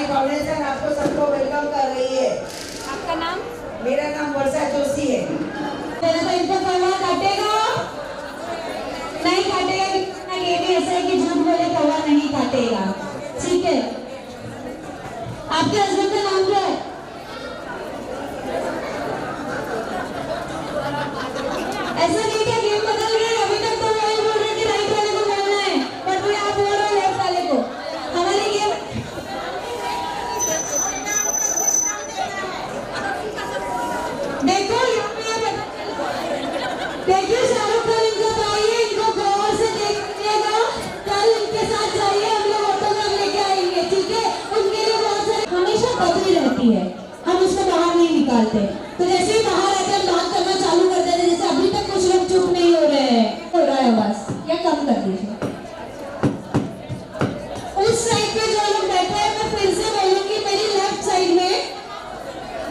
Foundation आपको सबको welcome कर रही है। आपका नाम? मेरा नाम वर्षा जोशी है। इनको कौवा काटेगा नहीं काटेगा, ये भी ऐसा है कि झूठ बोले कौवा नहीं काटेगा, ठीक है। आपके हस्बैंड का नाम क्या है? ऐसा नहीं क्या गेम बदल गया? अभी तक तो वही बोल रहे कि राइट वाले को बोलना है, पर फिर आप बोल रहे हो लेफ्ट वाले को। हमारी गेम देखो, देखिए शाहरुख खान इनको चाहिए, इनको गौर से देखिएगा। कल इनके साथ जाइए, हम लोग ऑटोग्राफ लेके आएंगे, ठीक है। उनके लिए बहुत सारे हमेशा बदली रहती है, हम उसको बाहर नहीं निकालते। तो जैसे ही बाहर आकर बात करना चालू कर देते, जैसे अभी तक कुछ लोग चुप नहीं हो रहे हैं, हो रहा है बस, या कम कर दीजिए। उस साइड पे जो लोग बैठे हैं, मैं फिर से बोलूंगी, मेरी लेफ्ट साइड में,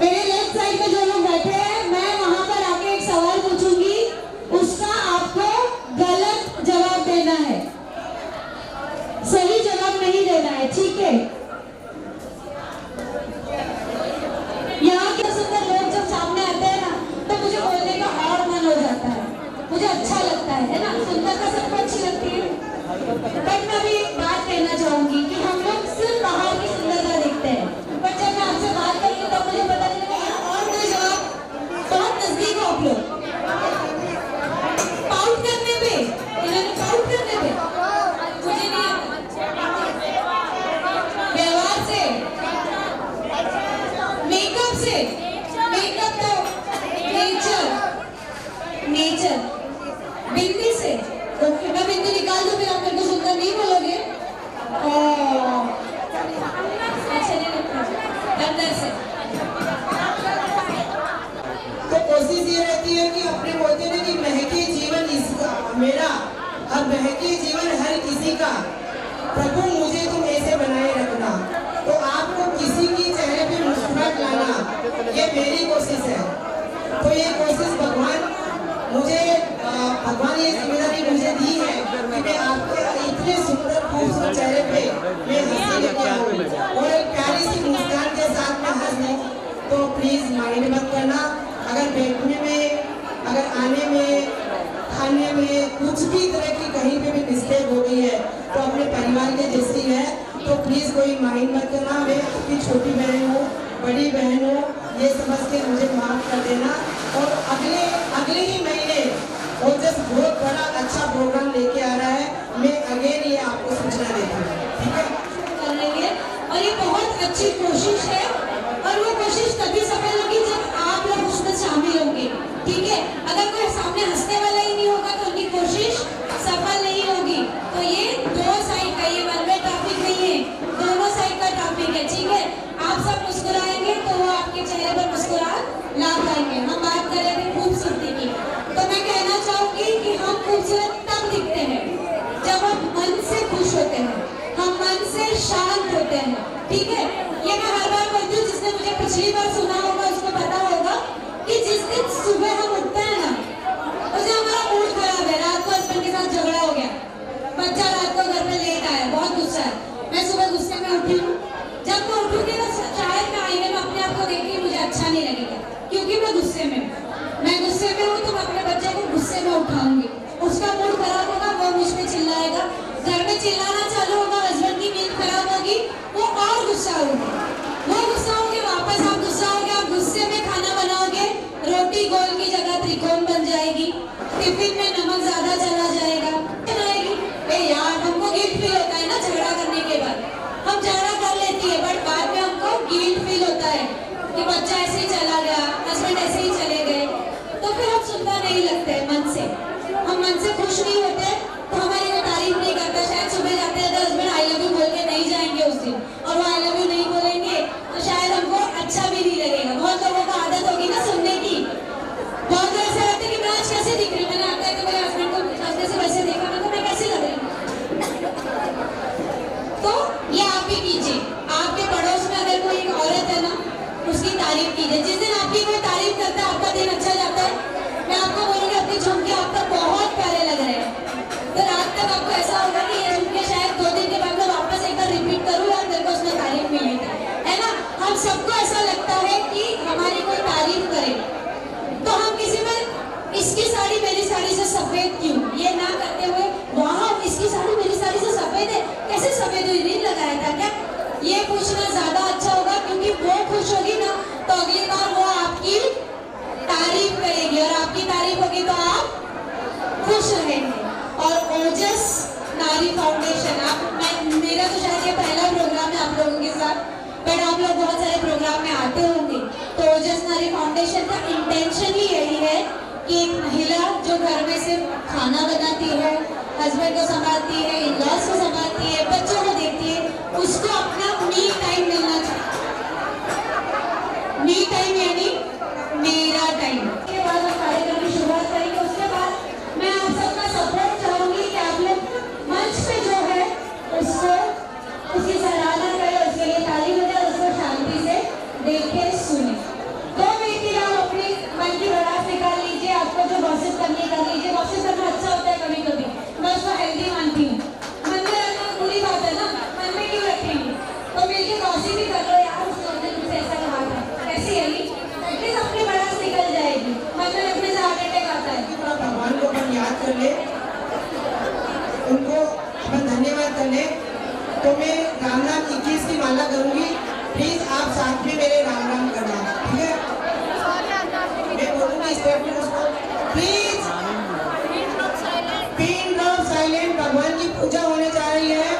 मेरे लेफ्ट साइड पे जो लोग बैठे हैं, मैं वहां पर आके एक सवाल पूछूंगी, उसका आपको गलत जवाब देना है, सही जवाब नहीं देना है, ठीक है। यहाँ के सुंदर लोग जब सामने आते हैं ना, तो मुझे बोलने का और मन हो जाता है, मुझे अच्छा लगता है ना। सुंदरता सबको अच्छी लगती है, बट मैं अभी एक बात कहना चाहूंगी कि हम लोग सिर्फ बाहर की सुंदरता देखते हैं, पर जब मैं आपसे बात करूंगी तो मुझे पता चलेगा और कोई जवाब बहुत नजदीक हो। आप लोग पाउट करने पे, इन्होंने पाउट करने पे मुझे नहीं व्यवहार से, मेकअप से, मेकअप तो नेचर, नेचर बिंदी से। ओके, मैं बिंदी निकाल दूं, फिर आप मेरे को सुंदर नहीं बोलोगे। अच्छा नहीं लगता अंदर से। तो कोशिश ये रहती है कि अपने बोलते हैं कि महके जीवन इसका मेरा और महके जीवन हर किसी का, प्रभु मुझे तुम ऐसे बनाए रखना। तो आपको किसी की चेहरे पे मुस्कुराहट लाना, ये मेरी कोशिश है। तो ये कोशिश भगवान ये जिम्मेदारी मुझे दी है कि मैं आपके इतने सुंदर खूबसूरत चेहरे पे मैं हंसी लेके आऊँ और एक प्यारी सी मुस्कान के साथ में हंस दूँ। तो प्लीज माइंड मत करना, अगर बैठने में, अगर आने में, खाने में कुछ भी तरह की कहीं पे भी मिस्टेक हो गई है तो अपने परिवार के जैसी है, तो प्लीज कोई माइंड मत करना। मैं आपकी छोटी बहन हूँ, बड़ी बहन हूँ, ये समझ के मुझे माफ कर देना। और अगले ही महीने और जस्ट बहुत बड़ा अच्छा प्रोग्राम लेके आ रहा है, मैं अगेन ये आपको सूचना देती हूँ, ठीक है। कर रही है और ये बहुत अच्छी कोशिश है, और वो कोशिश तभी सफल होगी जब आप लोग उसमें शामिल होंगे, ठीक है। अगर कोई सामने हंसने वाला ही नहीं होगा तो उनकी कोशिश सफल नहीं होगी। तो ये दो साइड का, ये वन वे ट्रैफिक नहीं है, शांत होते हैं, ठीक है। ये मैं हर बार बोलती हूँ, जिसने मुझे पिछली बार सुना होगा उसको पता होगा कि जिस दिन सुबह हम उठते हैं ना, उस दिन हमारा मूड खराब है, रात को हस्बैंड के साथ झगड़ा हो गया, बच्चा रात को घर में लेट आया, बहुत गुस्सा है, मैं सुबह गुस्से में उठी हूँ, जब मैं उठूंगी ना शायद मैं आईने में अपने आप को देखती मुझे अच्छा नहीं लगेगा, क्योंकि मैं गुस्से में हूँ, तो मैं अपने बच्चे को गुस्से में उठाऊंगी, उसका मूड खराब होगा, वो मुझ पे चिल्लाएगा, घर में चिल्लाना चालू होगा, हस्बैंड की नींद खराब होगी, वो और गुस्सा होगी, वापस आप गुस्सा होगे, आप गुस्से में खाना बनाओगे, रोटी गोल की जगह त्रिकोण बन जाएगी, टिफिन में नमक ज्यादा चला जाएगा, यार हमको गिल्ट फील होता है ना झगड़ा करने के बाद, हम झगड़ा कर लेती है बट बाद में हमको गिल्ट फील होता है कि बच्चा ऐसे ही चला गया, हस्बैंड ऐसे ही चले गए, तो फिर हम सुंदर नहीं लगते मन से, हम मन से खुश नहीं होते, तो हमारी वो तारीफ नहीं करता, शायद सुबह जाते हैं तो हस्बैंड आई लव यू बोल के नहीं जाएंगे उस दिन, और वो आई लव यू नहीं बोलेंगे तो शायद हमको अच्छा भी नहीं लगेगा। बहुत लोगों को आदत होगी ना सुनने की, बहुत लोग ऐसा लगता है कि मैं आज कैसे दिख रही हूँ, मैंने आता है तो मेरे हस्बैंड को हंसने से वैसे देखा, मैं कैसी लग रही हूँ, तो ये आप ही कीजिए, आपके पड़ोस में अगर कोई एक औरत है ना, उसकी तारीफ कीजिए, जिस दिन आपकी कोई तारीफ करता है आपका दिन अच्छा जाता है, मैं आपको बोलूँगी अपनी झुमके आपका बहुत प्यारे लग रहे हैं, तो रात तक आपको ऐसा होगा कि ये झुमके शायद 2 दिन के बाद मैं वापस एक बार रिपीट करूँ यार मेरे को उसमें तारीफ मिलेगी, है ना। हम सबको ऐसा लगता है कि हमारी कोई तारीफ करे, तो हम किसी में इसकी साड़ी मेरी साड़ी से सफेद क्यों, ये ना करते हुए वाह इसकी साड़ी मेरी साड़ी से सफेद है, कैसे सफेद हुई, रील लगाया था क्या, ये पूछना ज्यादा अच्छा होगा, क्योंकि वो खुश होगी ना तो अगली बार वो आपकी तारीफ करेगी, और आपकी तारीफ होगी तो आप खुश रहेंगे। और ओजस नारी फाउंडेशन, मेरा तो शायद ये पहला प्रोग्राम है आप लोगों के साथ, बट आप लोग बहुत सारे प्रोग्राम में आते होंगे, तो ओजस नारी फाउंडेशन का इंटेंशन ही यही है कि एक महिला जो घर में सिर्फ खाना बनाती है, हस्बैंड को संभालती है, इन-लॉज को संभालती है, बच्चों को देखती है, उसको अपना मी टाइम मिलना चाहिए, मी टाइम यानी मेरा टाइम। उसके बाद हम कार्यक्रम की शुरुआत करेंगे, उसके बाद मैं आप सबका सपोर्ट चाहूंगी कि आप लोग मंच पे जो है उसको उसकी सराहना करें, उसके लिए ताली बजाएं, उसको शांति से देखें सुने। 2 मिनट के लिए आप अपनी मन की भड़ास निकाल लीजिए, आपको जो गॉसिप करनी कर लीजिए, गॉसिप करना अच्छा होता है कभी कभी, मैं उसको हेल्दी मानती हूँ, मन में रखना बुरी बात है ना, मन में क्यों रखेंगे, तो मिलके गॉसिप ही कर लो यार, उसने मुझसे ऐसा कहा था, कैसी है एटलीस्ट अपनी भड़ास निकल जाएगी, मन में रखने से हार्ट अटैक आता है। भगवान को अपन याद कर ले, उनको अपन धन्यवाद कर ले, तो मैं राम राम 21 की माला करूंगी, प्लीज आप साथ में मेरे राम राम करना, ठीक है, मैं बोलूंगी स्टेप में उसको, प्लीज पिन ड्रॉप साइलेंट, भगवान की पूजा होने जा रही है,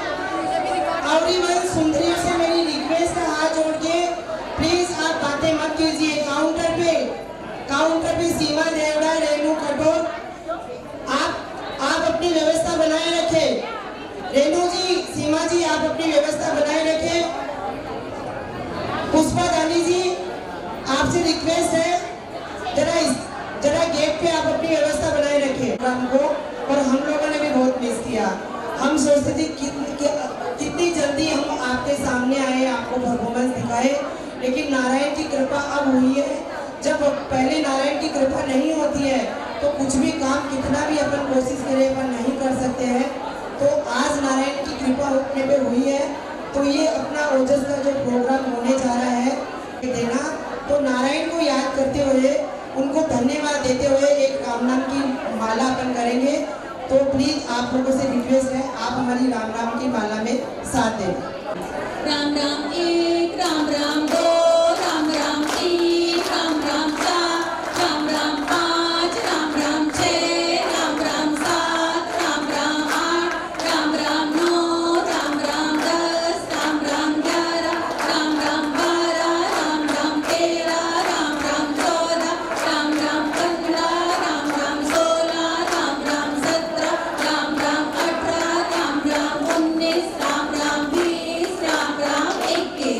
और मन सुंदरियों से मेरी रिक्वेस्ट है, हाथ जोड़ के प्लीज आप बातें मत कीजिए, काउंटर पे सीमा देवड़ा, रेणु कटोर, आप अपनी व्यवस्था बनाए रखें, रेणु जी, सीमा जी आप अपनी व्यवस्था बनाए रखें, पुष्पा दानी जी आपसे रिक्वेस्ट है, जरा गेट पे आप अपनी व्यवस्था बनाए रखें हमको, और हम लोगों ने भी बहुत मिस किया, हम सोचते थे कितनी जल्दी हम आपके सामने आए, आपको परफॉर्मेंस दिखाए, लेकिन नारायण की कृपा अब हुई है, जब पहले नारायण की कृपा नहीं होती है तो कुछ भी काम कितना भी अपन कोशिश करें अपन नहीं कर सकते हैं, तो आज नारायण की कृपा अपने पे हुई है, तो ये अपना ओजस का जो प्रोग्राम होने जा रहा है देना, तो नारायण को याद करते हुए, उनको धन्यवाद देते हुए एक राम नाम की माला अपन करेंगे, तो प्लीज आप लोगों से रिक्वेस्ट है आप हमारी राम राम की माला में साथ दें। राम राम 1, राम राम 2, राम राम 3, राम राम 4, राम राम 5, राम राम 6, राम राम 7, राम राम 8, राम राम 9, राम राम 10, राम राम 11, राम राम 12, राम राम 13, राम राम 14, राम राम 15, राम राम 16, राम राम 17, राम राम 18, राम राम 19, राम राम 20, राम राम 21।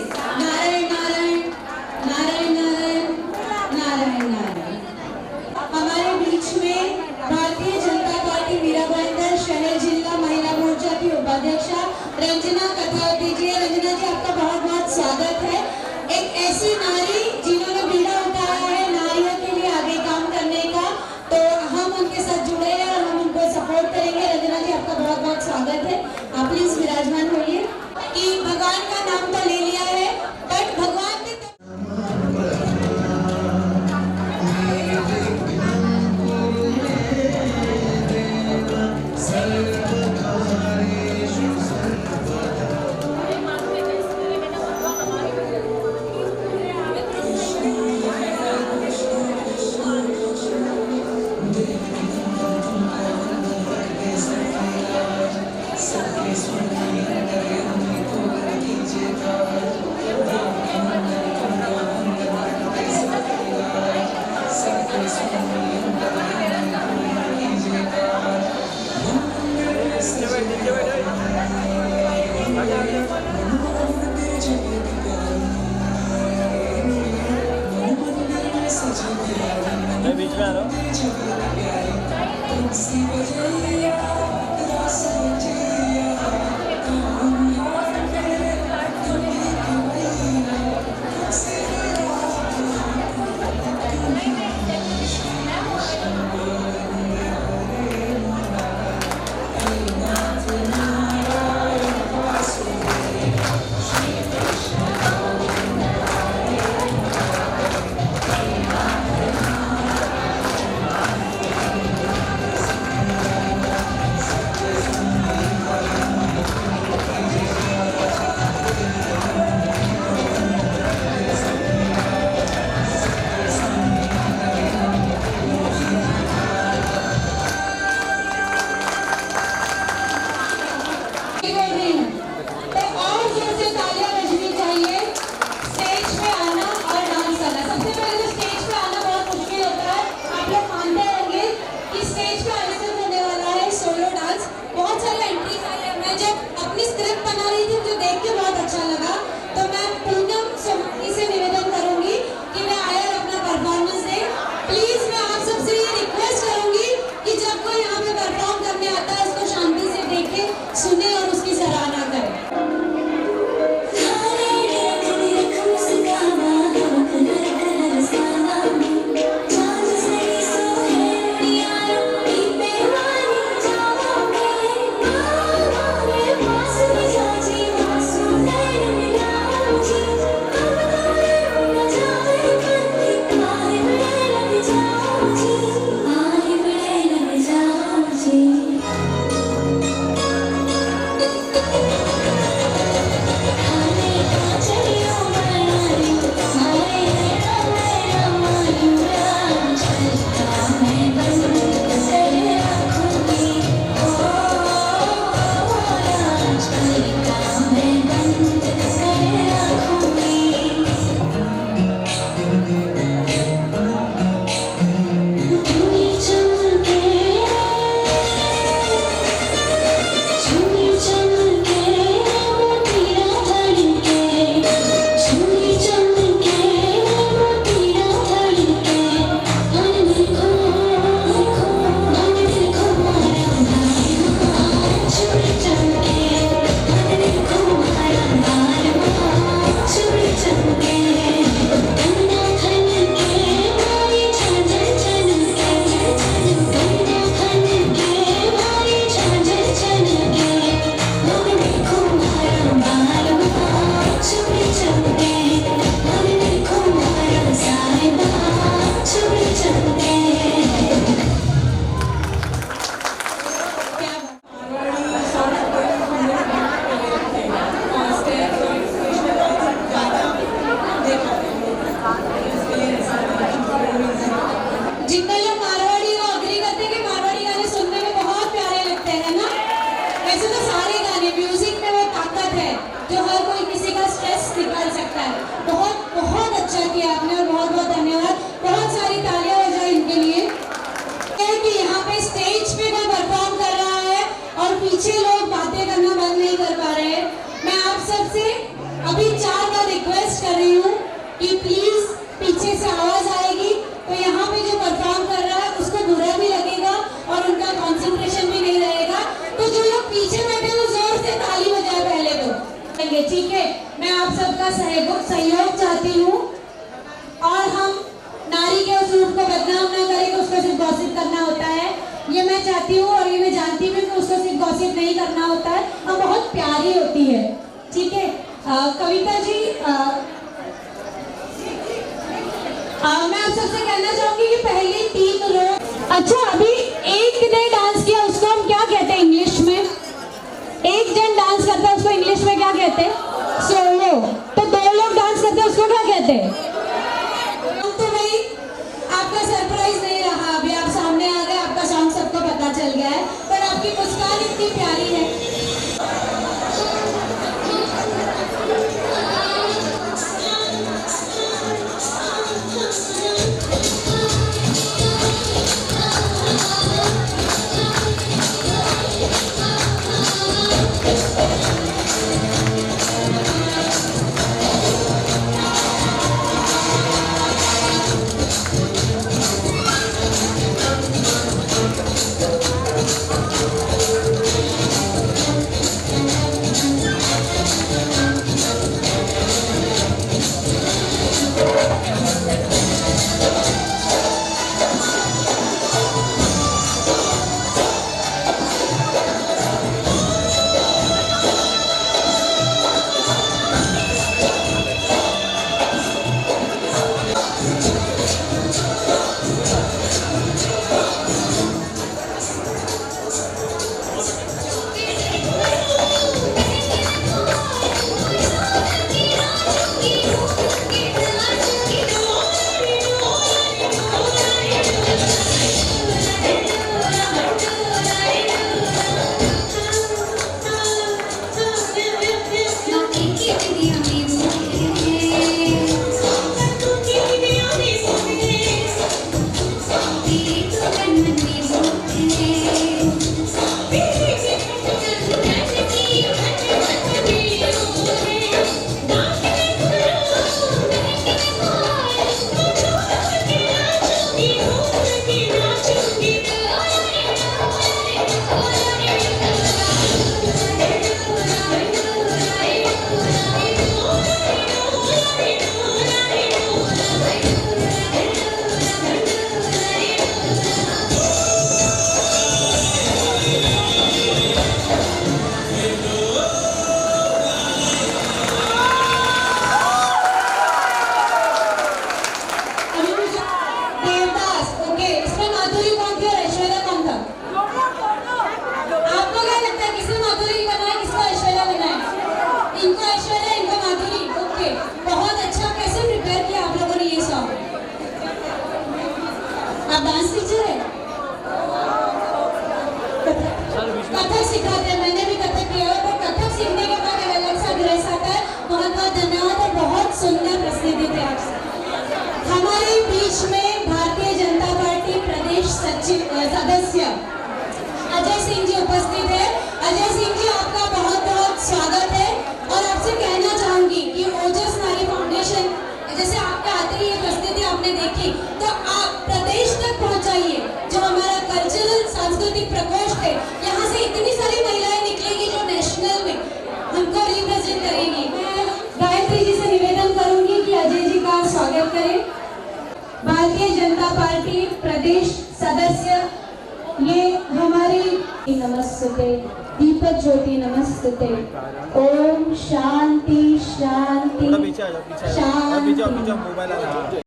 रंजना कथावती जी। रंजना जी, आपका बहुत बहुत स्वागत है। एक ऐसी नारी जिन्होंने बीड़ा उठाया है नारियों के लिए आगे काम करने का, तो हम उनके साथ जुड़े हैं और हम उनको सपोर्ट करेंगे। रंजना जी, आपका बहुत बहुत स्वागत है। आप प्लीज विराजमान होइए। कि भगवान का नाम तो ले लिया है, बट भगवान ने मैं बीच में आ रहा हूँ। अभी 4 बार रिक्वेस्ट कर रही हूँ कि प्लीज पीछे से आवाज आएगी तो यहाँ पे जो परफॉर्म कर रहा है उसको बुरा भी लगेगा और उनका कंसंट्रेशन भी नहीं रहेगा। तो जो लोग पीछे बैठे हैं वो जोर से ताली बजाएं। सबका सहयोग चाहती हूँ। और हम नारी के उस रूप को बदनाम ना करें कि उसको सिर्फ गॉसिप करना होता है, ये मैं चाहती हूँ और ये मैं जानती हूँ कि उसको सिर्फ गॉसिप नहीं करना होता है और बहुत प्यारी होती है। ठीक है कविता जी, मैं आप सबसे कहना चाहूंगी कि पहले 3 लोग, अच्छा अभी एक ने डांस किया उसको हम क्या कहते हैं इंग्लिश में? एक जन डांस करता है उसको इंग्लिश में क्या कहते हैं? सोलो। तो 2 लोग डांस करते हैं उसको क्या कहते हैं? तो भाई आपका सरप्राइज नहीं रहा, अभी आप सामने आ गए, आपका सॉन्ग सबको पता चल गया है, पर आपकी मुस्कान इतनी प्यारी है। डांस टीचर है, कथक सिखाते हैं, मैंने भी कथक किया है, पर कथक सीखने के बाद अलग सा ड्रेस आता है। बहुत बहुत धन्यवाद और बहुत सुंदर प्रस्तुति थी आपसे। हमारे बीच में भारतीय जनता पार्टी प्रदेश सदस्य अजय सिंह जी उपस्थित है। अजय सिंह जी आपका बहुत बहुत स्वागत है और आपसे कहना चाहूंगी कि ओजस नारी फाउंडेशन जैसे आपके आते ही ये प्रस्तुति आपने देखी तो आप प्रदेश तक पहुंचाइए। जो हमारा कल्चरल सांस्कृतिक प्रकोष्ठ है, यहाँ से इतनी सारी महिलाएं निकलेगी जो नेशनल में हमको रिप्रेजेंट करेंगी। मैं गायत्री जी से निवेदन करूंगी कि अजय जी का स्वागत करें। भारतीय जनता पार्टी प्रदेश सदस्य ये हमारी नमस्ते, दीपक ज्योति नमस्ते, ओम शांति शांति शांति।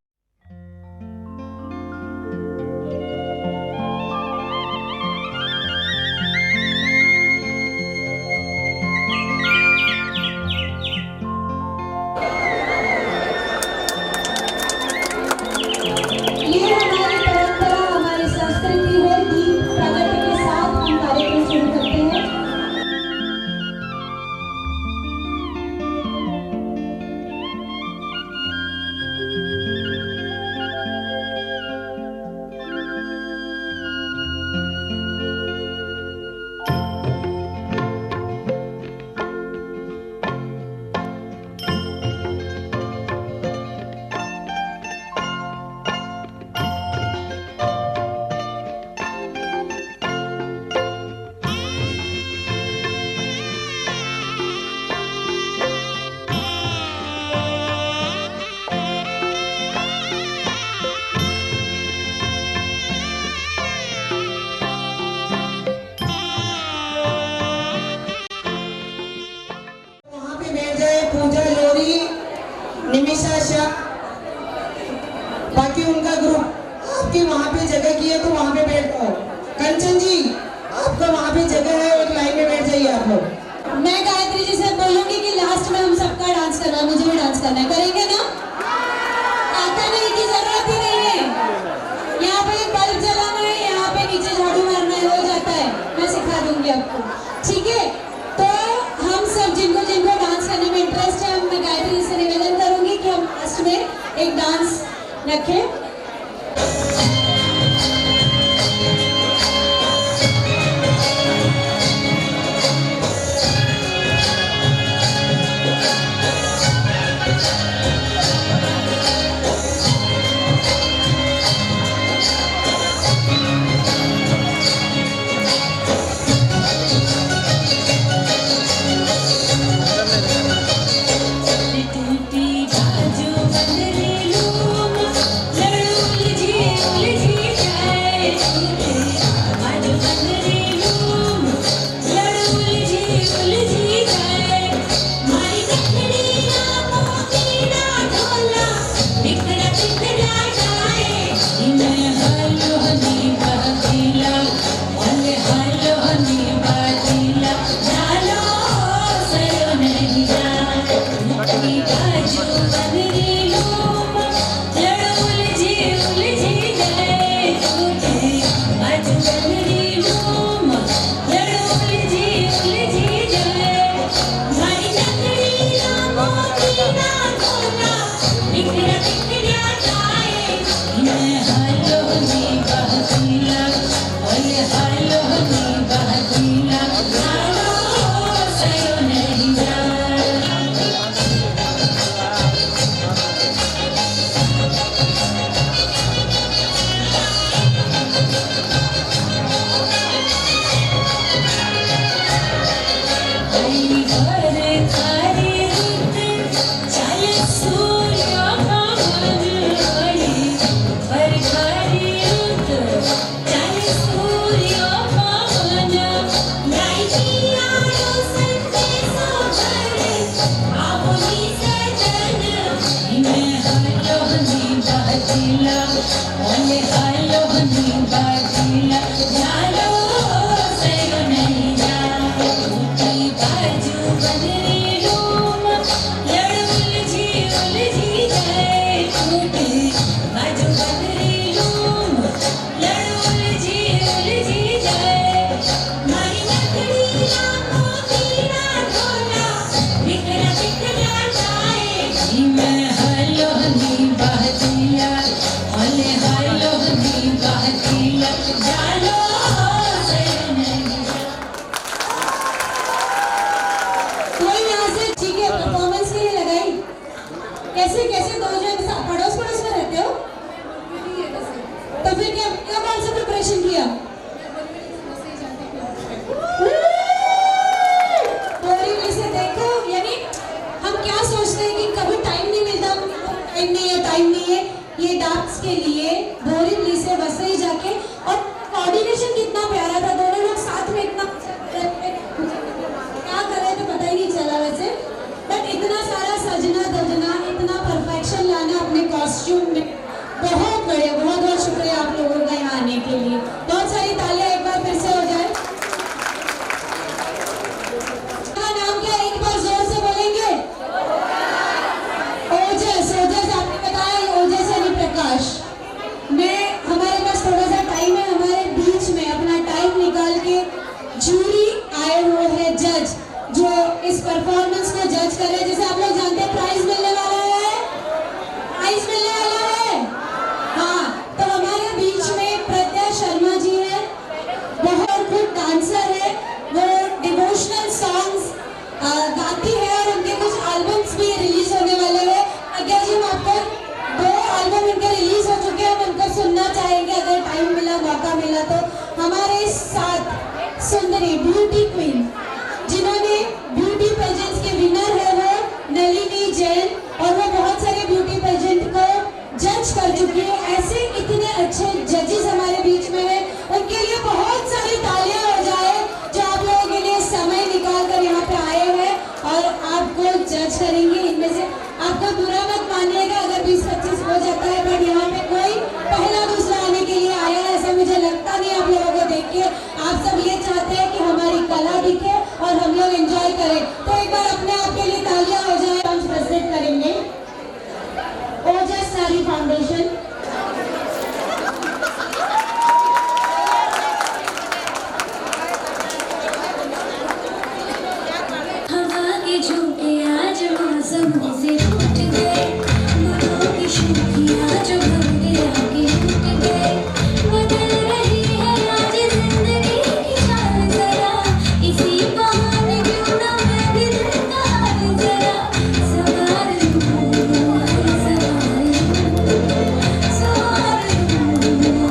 मनीषा शाह, बाकी उनका ग्रुप, आपकी वहाँ पे जगह की है तो वहाँ पे बैठ जाओ। कंचन जी, आपका वहाँ पे जगह है, एक लाइन में बैठ जाइए आप लोग। मैं गायत्री जी से बोलूंगी कि लास्ट में हम सबका डांस करना है, मुझे भी डांस करना है, करेंगे ना? आता नहीं की जरूरत ही नहीं है, यहाँ पे बल्ब जलाना है, यहाँ पे नीचे झाड़ू मारना है, हो जाता है, मैं सिखा दूंगी आपको, ठीक है? तो हम सब जिनको जिनको डांस करने में इंटरेस्ट है, मैं गायत्री जी से निवेदन करूंगी कि हम लास्ट में एक डांस रखें। कैसे कैसे दो जन पड़ोस पड़ोस में रहते हो, तो फिर क्या क्या कौन सा प्रिपरेशन किया? बोरिंग से देखो, यानी हम क्या सोचते हैं कि कभी टाइम नहीं मिलता, टाइम नहीं है, टाइम नहीं है। ये डांस के लिए बोरिंगली से वसई जाके, और कोऑर्डिनेशन कितना प्यारा था, दोनों लोग साथ में इतना क्या कर रहे थे पता ही नहीं चला वैसे, बट इतना सारा सजना धजना, इतना परफेक्शन लाना अपने कॉस्ट्यूम में, बहुत बढ़िया। बहुत बहुत शुक्रिया आप लोगों का यहाँ आने के लिए। बहुत सारी तालियां एक बार फिर से हो जाए। नाम क्या, एक बार जोर से बोलेंगे? ओजस। ओजस आपने बताया, ओजस यानी प्रकाश। मैं, हमारे पास थोड़ा सा टाइम है, हमारे बीच में अपना टाइम निकाल के जूरी आए हुए हैं जज, जो इस परफॉर्मेंस को जज करे। जैसे आप लोग जानते हैं प्राइज मिलने वाला है, प्राइज मिलने वाला है। हाँ, तो हमारे बीच में प्रज्ञा शर्मा जी है, बहुत गुड डांसर है, वो डिवोशनल सॉन्ग्स गाती है और उनके कुछ एल्बम्स भी रिलीज होने वाले हैं। प्रज्ञा जी, हम आपको 2 एल्बम इनके रिलीज हो चुके हैं, हम उनको सुनना चाहेंगे अगर टाइम मिला, मौका मिला तो। हमारे साथ सुंदरी ब्यूटी क्वीन, जिन्होंने ब्यूटी पेजेंट्स के विनर है, वो नलिनी जैन, और वो बहुत सारे ब्यूटी पेजेंट को जज कर चुकी है। ऐसे इतने अच्छे जजेस हमारे बीच में है, उनके लिए बहुत सारी तालियां हो जाए, जो आप लोगों के लिए समय निकाल कर यहाँ पे आए हैं और आपको जज करेंगे। इनमें से आपको बुरा मत मानिए, हो जाता है, बट यहाँ पे कोई पहला दूसरा आने के लिए आया है ऐसा मुझे लगता नहीं। आप लोगों को देख के आप सब ये चाहते हैं कि हमारी कला दिखे और हम लोग एंजॉय करें, तो एक बार अपने आप के लिए तालियां हो जाए। हम प्रेजेंट करेंगे ओजस नारी फाउंडेशन। हवा के झोंके आज मौसम से रूठ गए, मनों की शोखियां जो भंगे आगे उठ गए। बदल रही है आज जिंदगी की चाल जरा, इसी बहाने क्यों ना मैं भी दिल का हाल जरा सवार लूं, सवार लूं, सवार लूं, सवार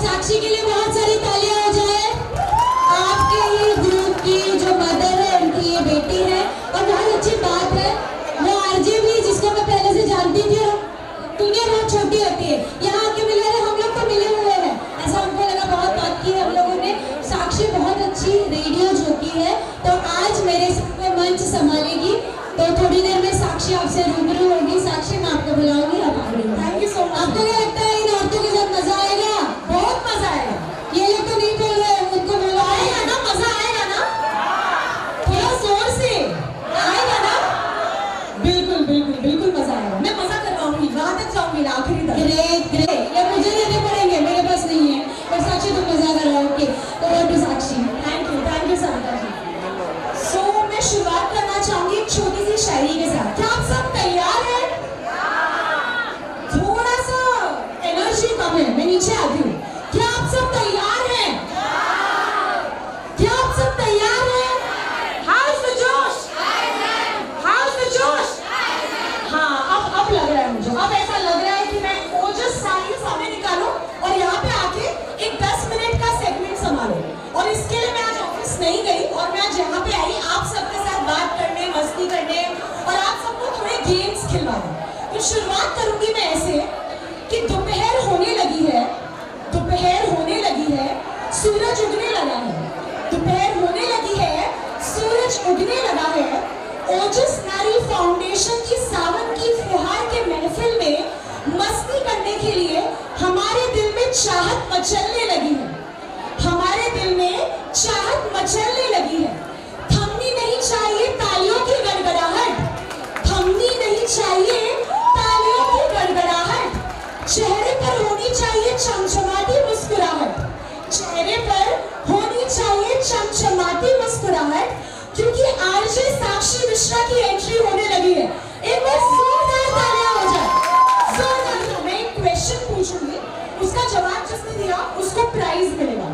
साक्षी के लिए बहुत सारी तालियां हो जाए। आपके ही ग्रुप की जो मदर है उनकी ये बेटी है और बहुत अच्छी बात है वो आरजे भी जिसको मैं पहले से जानती थी और दुनिया बहुत छोटी होती है, यहाँ आके मिले हैं, हम लोग तो मिले हुए हैं, ऐसा हमको लगा, बहुत बात की है हम लोगों ने। साक्षी बहुत अच्छी रेडियो जोकी है तो आज मेरे साथ में मंच संभालेगी, तो थोड़ी देर में साक्षी आपसे रूबरू होगी। साक्षी मैं आपको बुलाऊंगी। मस्ती करने और आप सबको थोड़े गेम्स खिलवाने। तो शुरुआत करूंगी मैं ऐसे कि दोपहर होने लगी है, दोपहर होने लगी है, सूरज उगने लगा है, दोपहर होने लगी है, सूरज उगने लगा है। ओजस नारी फाउंडेशन की सावन की फुहार के महफिल में मस्ती करने के लिए हमारे दिल में चाहत मचलने लगी है, हमारे दिल में चाहत मचलने लगी है। थमनी नहीं चाहिए तालियों की गड़गड़ाहट, थमनी नहीं चाहिए तालियों की गड़गड़ाहट। चेहरे पर होनी चाहिए चमचमाती मुस्कुराहट, चेहरे पर होनी चाहिए चमचमाती मुस्कुराहट, क्योंकि आरजे साक्षी मिश्रा की एंट्री होने लगी है। एक बार जोरदार तालियां हो जाए, जोरदार। मैं एक क्वेश्चन पूछूंगी, उसका जवाब जिसने दिया उसको प्राइज मिलेगा,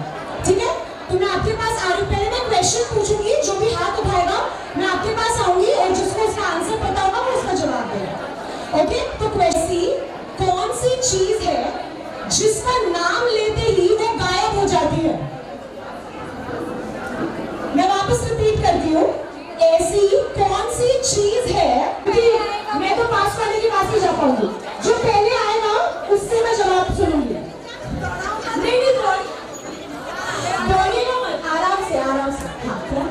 ठीक है? तो मैं आपके पास आ रही हूँ, पहले मैं क्वेश्चन पूछूंगी, जो भी हाथ उठाएगा मैं आपके पास आऊंगी और जिसको उसका आंसर पता होगा वो उसका जवाब देगा, ओके? तो क्वेश्चन, कौन सी चीज है जिसका नाम लेते ही वो गायब हो जाती है? मैं वापस रिपीट करती हूँ, ऐसी कौन सी चीज है कि मैं तो पास वाले के पास ही जा पाऊंगी, जो पहले आएगा उससे मैं जवाब सुनूंगी। नहीं नहीं बोलिएगा मत, आराम से आराम से। हाँ क्या?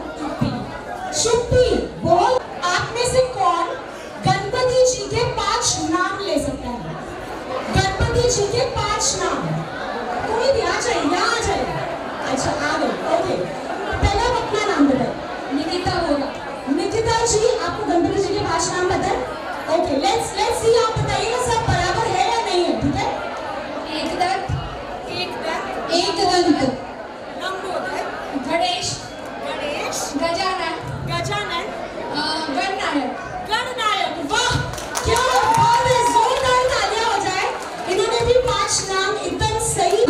चुप्पी। बोल। आप में से कौन गणपति जी के 5 नाम ले सकता है? गणपति जी के 5 नाम कोई भी आ जाए, यहाँ आ जाए। अच्छा आ गए, ओके। पहले आप अपना नाम बताए। निकिता होगा। निकिता जी, आपको गणपति जी के 5 नाम पता है? ओके, लेट्स सी, आप बताइएगा सब बराबर है या नहीं है, ठीक है? एकदंत, गणेश, गजानन, गणनायक। वाह क्या बात है, जोरदार तालियां हो जाए। इन्होंने भी 5 नाम एकदम सही।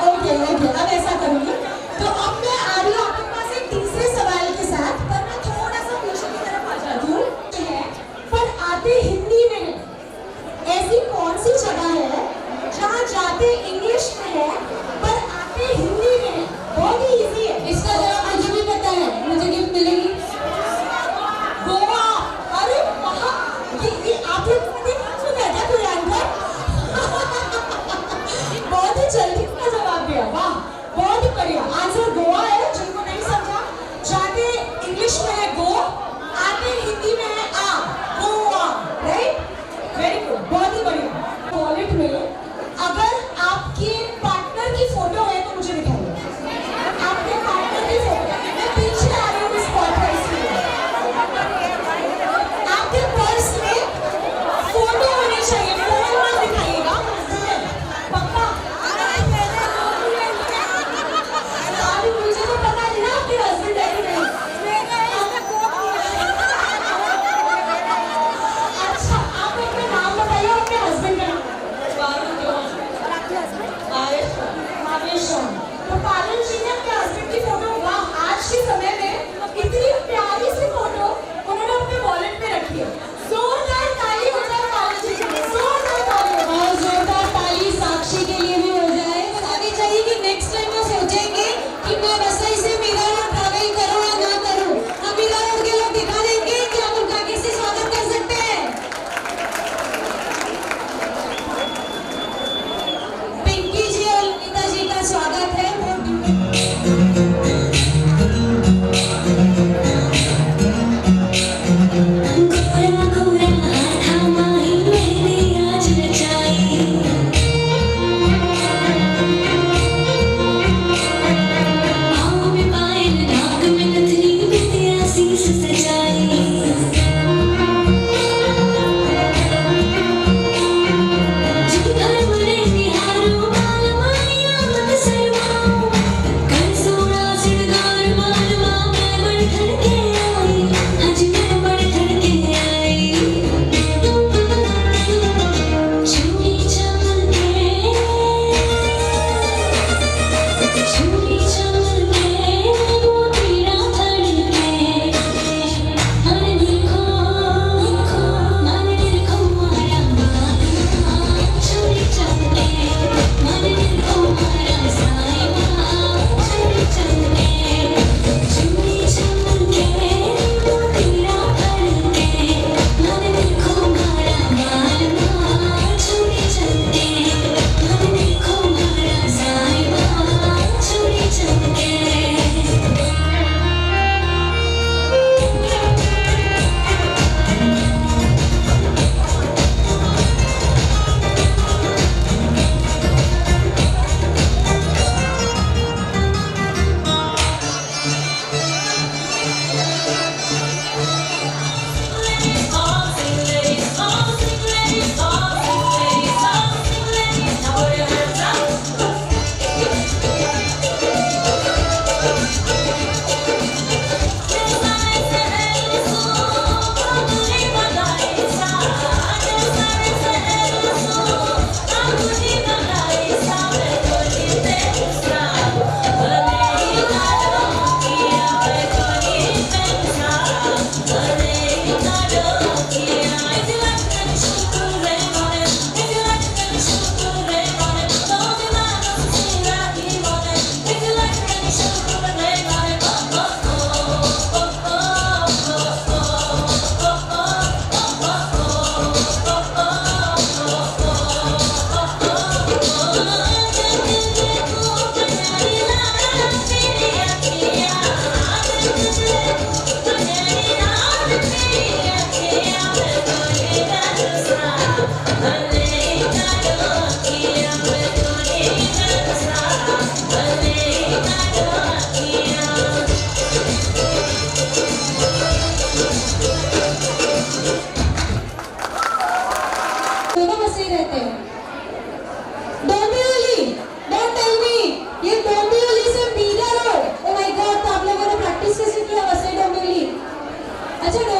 ओके, अब ऐसा करूंगी, तो अब मैं आ रही हूँ आपके पास एक तीसरे सवाल के साथ, पर मैं थोड़ा सा पीछे की तरफ आ जाती हूँ। पर आते हिंदी में है, ऐसी कौन सी जगह है जहाँ जाते इंग्लिश में है पर आते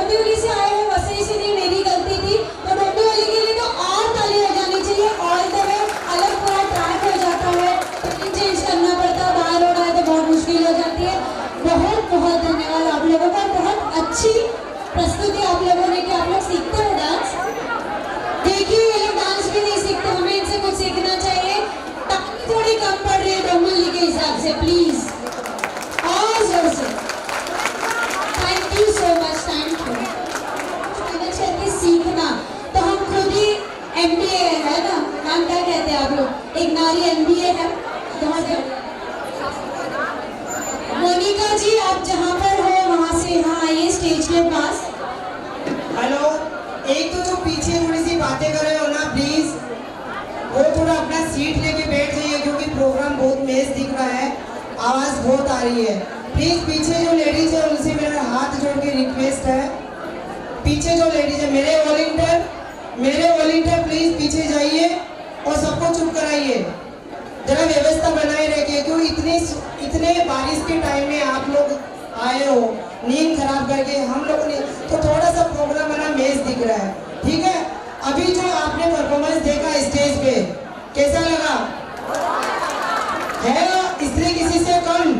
डोंबिवली से आए हो, वसई से नहीं, मेरी गलती थी। तो डोंबिवली के लिए तो और ताली हो जानी चाहिए। ऑल द वे अलग पूरा ट्रैक हो जाता है, टिकट चेंज करना पड़ता है, बाहर रोड आए तो बहुत मुश्किल हो जाती है। बहुत बहुत धन्यवाद आप लोगों का, बहुत अच्छी प्रस्तुति आप लोगों ने की। आप लोग सीखते हो डांस? देखिए ये लोग डांस भी नहीं सीखते, हमें इनसे कुछ सीखना चाहिए। ताली थोड़ी कम पड़ रही है डोंबिवली के हिसाब से, प्लीज और जोर से। Thank you so much, thank you. Manage करके सीखना तो हम खुद ही MBA है ना, नाम क्या कहते हैं आप लोग, एक नारी MBA है। कहाँ से? मोनिका जी आप जहाँ पर हो वहाँ से यहाँ आइए स्टेज के पास। हेलो, एक तो जो पीछे थोड़ी सी बातें कर रहे हो ना, प्लीज वो थोड़ा अपना सीट लेके बैठ जाइए, क्योंकि प्रोग्राम बहुत मेज दिख रहा है, आवाज बहुत आ रही है। प्लीज पीछे जो लेडीज है उनसे मेरा हाथ जोड़ के रिक्वेस्ट है, पीछे जो लेडीज है, मेरे वॉलंटियर प्लीज पीछे जाइए और सबको चुप कराइए, जरा व्यवस्था बनाए रखिए। क्यों इतने बारिश के टाइम में आप लोग आए हो, नींद खराब करके, हम लोगों ने तो थोड़ा सा प्रोग्राम बना मेज दिख रहा है, ठीक है। अभी जो आपने परफॉर्मेंस देखा स्टेज पे, कैसा लगा? है स्त्री किसी से कम?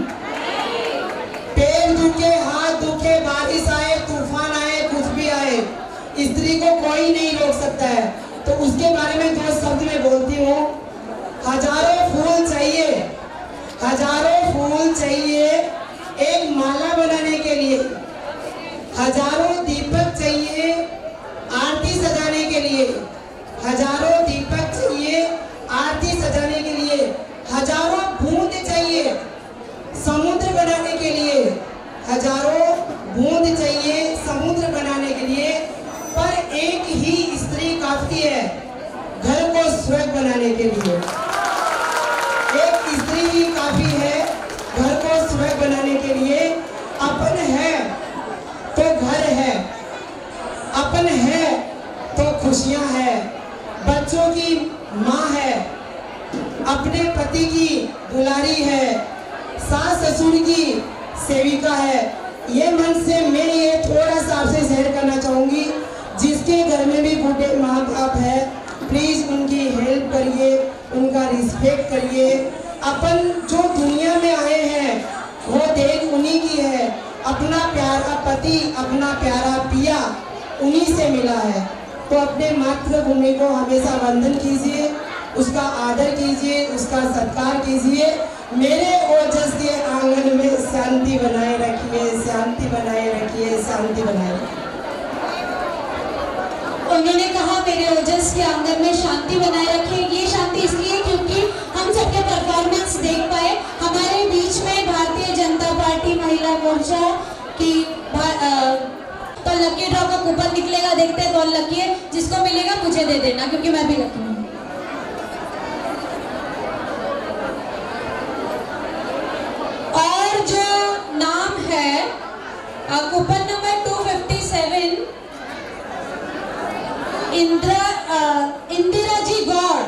पैर दुखे, हाथ दुखे, बारिश आए, तूफान आए, कुछ भी आए, स्त्री को कोई नहीं रोक सकता है। तो उसके बारे में 2 शब्द में बोलती हूँ। हजारों फूल चाहिए एक माला बनाने के लिए, हजारों दीपक चाहिए आरती सजाने के लिए, हजारों दीपक चाहिए आरती सजाने के लिए, हजारों बूंद चाहिए समुद्र बनाने के लिए, हजारों बूंद चाहिए समुद्र बनाने के लिए, पर एक ही स्त्री काफी है घर को स्वर्ग बनाने के लिए। एक स्त्री ही काफी है घर को स्वर्ग बनाने के लिए। अपन है तो घर है, अपन है तो खुशियां है, बच्चों की माँ है, अपने पति की दुलारी है, सास ससुर की सेविका है। ये मन से मैं ये थोड़ा सा आपसे शेयर करना चाहूंगी। जिसके घर में भी बूढ़े माँ बाप है, प्लीज उनकी हेल्प करिए, उनका रिस्पेक्ट करिए। अपन जो दुनिया में आए हैं वो देन उन्हीं की है, अपना प्यारा पति, अपना प्यारा पिया उन्हीं से मिला है। तो अपने मातृभूमि को हमेशा वंदन कीजिए, उसका आदर कीजिए, उसका सत्कार कीजिए। मेरे ओजस के आंगन में शांति बनाए रखिए, शांति बनाए रखिए, शांति बनाए रखिए। उन्होंने कहा मेरे ओजस के आंगन में शांति बनाए रखें। ये शांति इसलिए क्योंकि हम सबके परफॉर्मेंस देख पाए। हमारे बीच में भारतीय जनता पार्टी महिला मोर्चा की तो लकी ड्रॉ का कूपन निकलेगा, देखते हैं कौन लकी है। जिसको मिलेगा मुझे दे देना, क्योंकि मैं भी लकी हूँ। और जो नाम है कूपन नंबर 257 इंदिरा जी गौड़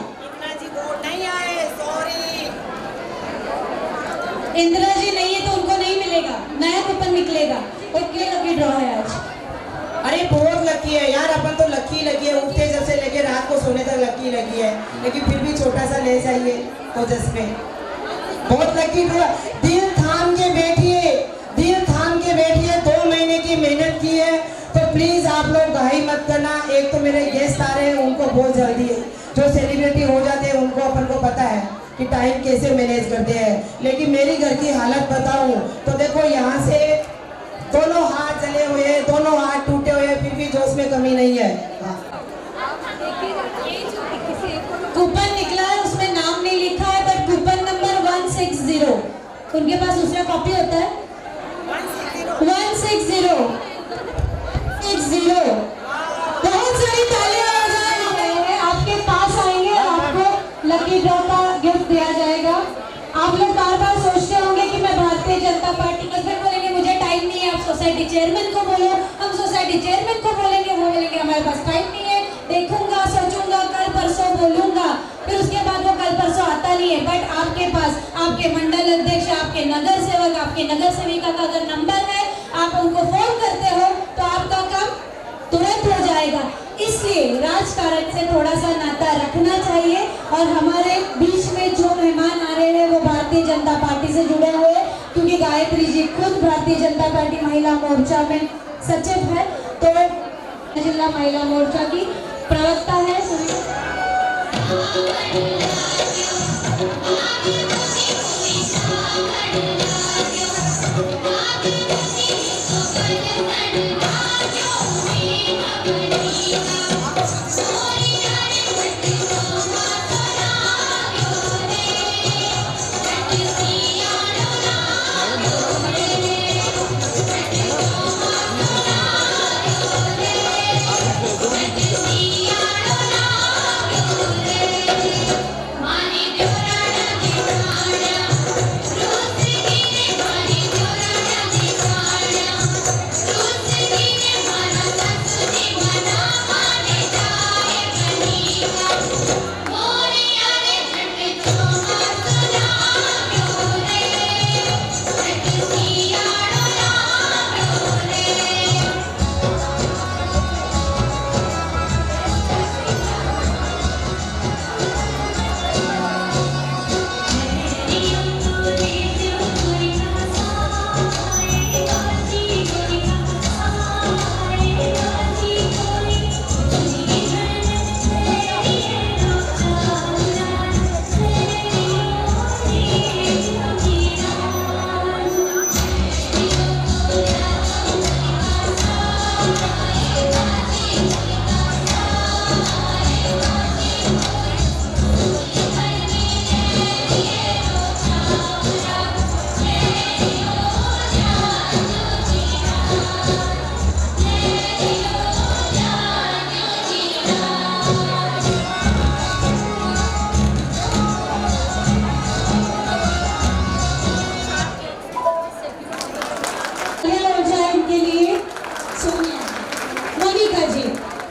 नहीं आए, सॉरी। इंदिरा जी नहीं है तो उनको नहीं मिलेगा, नया कूपन निकलेगा। और क्या लकी ड्रॉ है आज? अरे बहुत लकी है यार, अपन तो लकी है, उठते जब से लेके रात को सोने तक लकी है, लेकिन फिर भी छोटा सा ले जाइए ओजस में। बहुत लकी ड्रॉ। दिल थाम के बैठिए, दिल थाम के बैठिए। 2 महीने की मेहनत की है, तो प्लीज आप लोग घाई मत करना। एक तो मेरे गेस्ट आ रहे हैं, उनको बहुत जल्दी है। जो सेलिब्रिटी हो जाते हैं उनको अपन को पता है कि टाइम कैसे मैनेज करते हैं, लेकिन मेरी घर की हालत बताऊं तो देखो, यहाँ से दोनों हाथ जले हुए, दोनों हाथ टूटे हुए, फिर भी जोश में कमी नहीं है। कूपन निकला है, उसमें नाम नहीं लिखा है, बट कूपन नंबर 160। उनके पास दूसरा कॉपी होता है 160। बहुत सारी तालियां हो जाएंगे, आपके पास आएंगे, आपको लकी ड्रॉ का गिफ्ट दिया जाएगा। आप लोग बार बार सोचते होंगे कि मैं भारतीय जनता पार्टी का, फिर बोलेंगे मुझे टाइम नहीं है, आप सोसाइटी चेयरमैन को बोलो। हम सोसाइटी चेयरमैन को बोलेंगे, वो बोलेंगे हमारे पास टाइम नहीं है, देखूंगा, सोचूंगा, कल परसों बोलूंगा। फिर उसके बाद वो कल परसों आता नहीं है। बट आपके पास आपके मंडल अध्यक्ष, आपके नगर सेवक, आपके नगर सेविका का अगर नंबर है, आप उनको फोन करते हो तो आपका काम जाएगा, इसलिए राजकारण से थोड़ा सा नाता रखना चाहिए। और हमारे बीच में जो मेहमान आ रहे हैं वो भारतीय जनता पार्टी से जुड़े हुए हैं, क्योंकि गायत्री जी खुद भारतीय जनता पार्टी महिला मोर्चा में सचिव है, तो जिला महिला मोर्चा की प्रवक्ता है।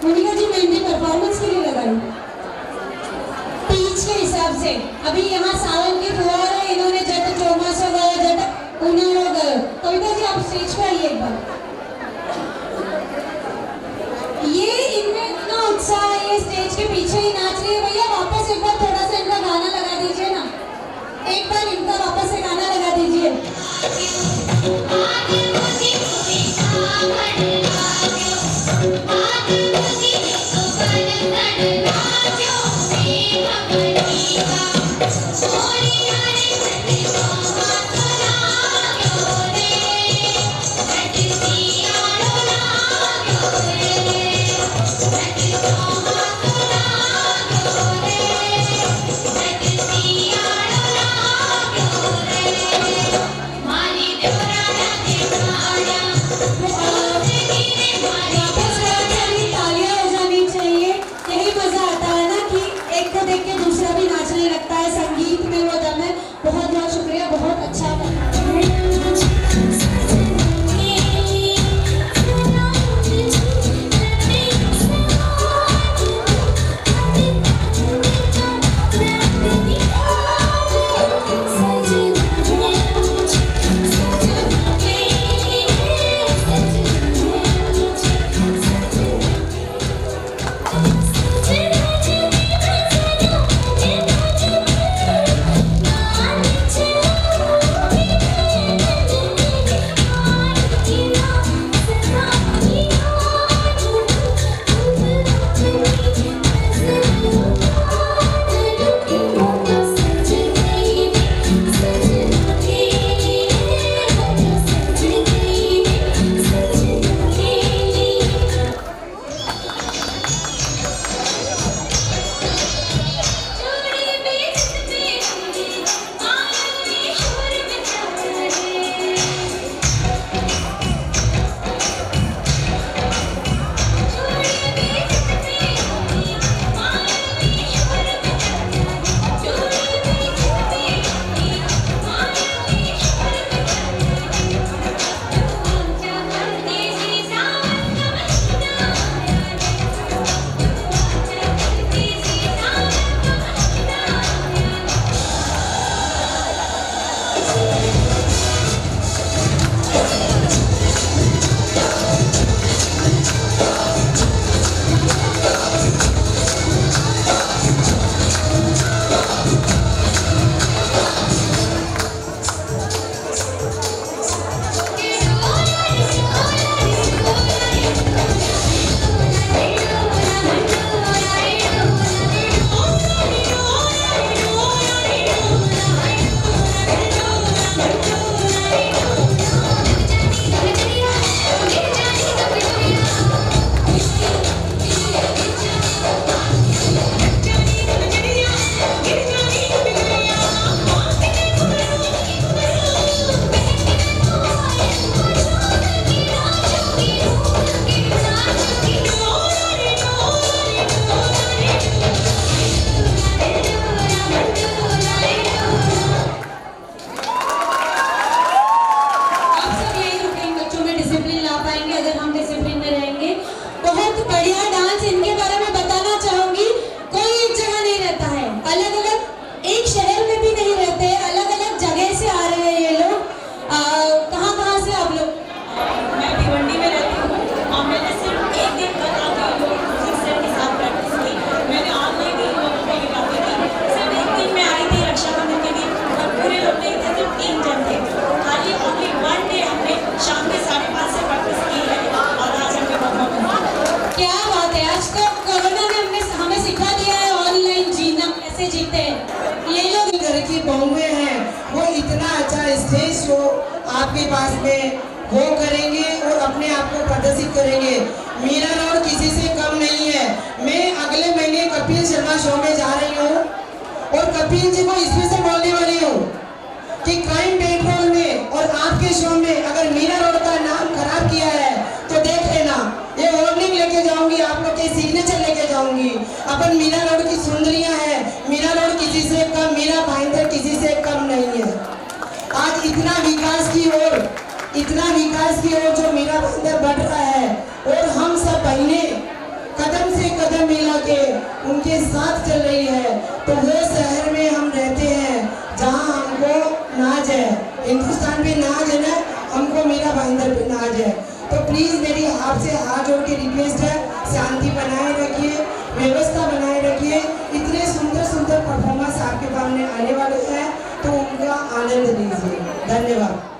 मोनिका जी मेहंदी परफॉर्मेंस के लिए लगाई पीच के हिसाब से। अभी यहाँ सावन के फुहार है, इन्होंने जट चौमासा गाया, जट उन्होंने गाया। कविता जी आप स्टेज पे आइए एक बार। ये इनमें इतना उत्साह है, ये स्टेज के पीछे ही नाच रही है। भैया वापस एक बार थोड़ा सा इनका गाना लगा दीजिए ना, एक बार इनका वापस से गाना लगा दीजिए। वापस क्या बात है, आज तो कोरोना ने हमें सिखा दिया है ऑनलाइन जीना कैसे जीते हैं। ये लोग घर की बहुएं हैं, वो इतना अच्छा स्टेज शो आपके पास में वो करेंगे और अपने आप को प्रदर्शित करेंगे। मीरा रोड किसी से कम नहीं है। मैं अगले महीने कपिल शर्मा शो में जा रही हूँ और कपिल जी को इसमें से बोलने वाली हूँ कि क्राइम पेट्रोल में और आपके शो में अगर मीरा रोड का नाम खराब किया है तो देख लेना, ये वार्निंग लेके जाऊंगी, आप लोग के सिग्नेचर लेके जाऊंगी। अपन मीरा रोड की सुंदरियां हैं, मीरा रोड किसी से कम, मीरा भाईंदर किसी से कम नहीं है। आज इतना विकास की ओर जो मीरा भाईंदर बढ़ रहा है और हम सब बहनें कदम से कदम मिला के उनके साथ चल रही है, तो वो शहर में हम रहते हैं जहाँ हमको नाज है, हिंदुस्तान पे नाज है ना, हमको मीरा भाईंदर पे नाज है। तो प्लीज़ मेरी आपसे हाथ जोड़ के रिक्वेस्ट है, शांति बनाए रखिए, व्यवस्था बनाए रखिए। इतने सुंदर सुंदर परफॉर्मेंस आपके सामने आने वाले हैं, तो उनका आनंद लीजिए। धन्यवाद।